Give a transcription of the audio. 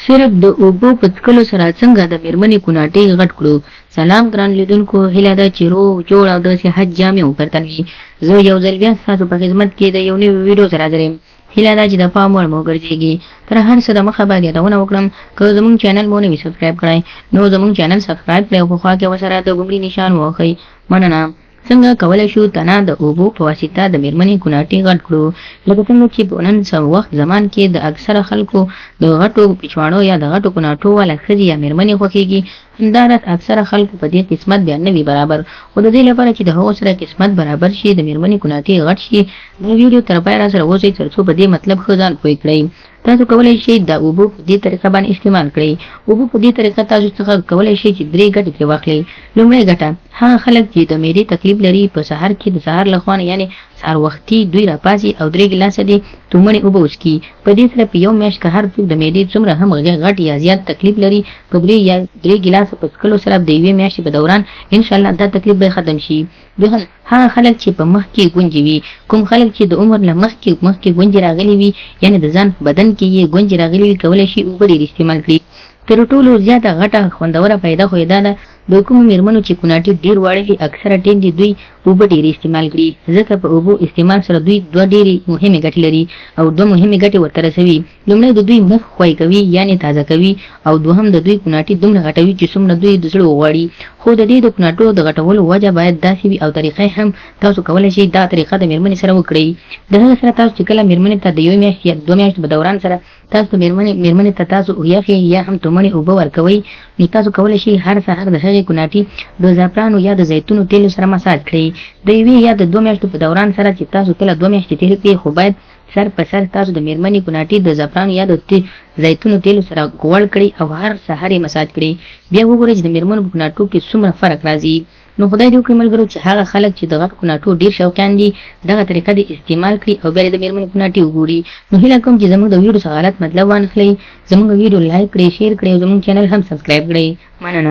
صرف د اوبو په څښلو سره څنګه د میرمنې کوناټۍ غټ کړو. سلام ګران لیدونکو، هیله ده چې روغ جوړ او د صحت جامې وپرتل وي. زه یو ځل بیا ستاسو په خدمت کې د یو نوي ویډیو سره حاضر یم. هیله ده چې د پام وړ مو وګرځېږي. تر هر څه دمخه باید یادونه وکړم، که زموږ چینل مو نه وي سبسکرایب کړی نو زموږ چینل سبسکرایب کړئ او په خوا کې ورسره د ګونګړي نشان ووهئ. مننه. څنګه کولی شو تنه د اوبو په واسطه د میرمنې کوناټۍ غټ کړو؟ لکه څنګه چې په نن وخت زمان کې د اکثره خلکو د غټو پیچوانو یا د غټو کوناټو والا ښځې یا میرمنې خوښېږي، همداراز اکثره خلکو په دې قسمت بیا نه وي برابر. خو د دې لپاره چې د هغو سره قسمت برابر شي، د میرمنې کوناټۍ غټ شي، د ویډیو تر پایه راسره اوسئ تر څو په دې مطلب ښه ځان پوه کړئ. تاسو کولی شئ د اوبو په دې طریقه باندې استعمال کړئ. اوبو په دې طریقه تاسو څخه کولی شئ چې 3 ګټې ترې واخلئ. لومړی ګټه، هغه خلک چې د معدې تکلیف لري، په سهار کې د سهار له خوا یعنې سهار وختي دوی راپاڅي او 3 ګیلاسه دې تومنې اوبه وڅښي. په دې سره په یو میاشت کې هر څوک د معدې څومره هم غټ یا زیات تکلیف لري، په 3 یا 3 ګیلاسه په څښلو سره د یوې میاشتې په دوران انشاءالله دا تکلیف به ختم شي. دوهم، هغه خلک چې په مخ کې ګونجې وي، کوم خلک چې د عمر له مخکې ګونجې راغلي وي، یعنې د ځان په بدن کې یې ګونجې راغلي وي، کولی شي اوبه ډېرې استعمال کړي. تر ټولو زیاته غټه خوندوره پیدا خو یې دا ده، د کومو میرمنو چې کوناټۍ ډېر واړه وي، اکثره ټیم دي دوی اوبه ډېرې استعمال کړي، ځکه په اوبو استعمال سره دوی 2 ډېرې مهمې ګټې لري او 2 مهمې ګټې ورته رسوي. لومړی د دوی مخ ښوی کوي یعنې تازه کوي، او دوهم د دوی کوناټۍ دومره غټوي چې څومره دوی د زړه وغواړي. خو د دې د کوناټو د غټولو وجه باید داسې وي او طریقې هم تاسو کولی شئ دا طریقه د میرمنې سره وکړئ. د هغه سره تاسو چې کله میرمنې ته د 1 میاشتې یا 2 میاشتې په دوران سره تاسو میرمنې ته تاسو یخې یا هم تومنې اوبه ورکوئ، نو تاسو کولی شئ هر سهار د هغې کوناټۍ د زعفرانو یا د زیتونو تیلو سره مساج کړئ. د 1 یا د 2 میاشتو په دوران سره چې تاسو کله 2 میاشتې تېرې کړئ، خو باید سر په سر تاسو د میرمنې کوناټۍ د زعفرانو یا د زیتونو تیلو سره غوړ کړئ او هر سهار یې مساج کړئ. بیا وګورئ چې د میرمنو په کوناټو کې څومره فرق راځي. نو خدای دې وکړي ملګرو چې هغه خلک چې د غټ کوناټو ډېر شوقیان دي، دغه طریقه دې استعمال کړي او بیا د میرمنې کوناټۍ وګوري. نو هیله کوم چې زموږ د ویډیو څخه غلط مطلب وانخلئ، زموږ ویډیو لایک کړئ، شیر کړئ او زموږ چینل هم سبسکرایب کړئ. مننه.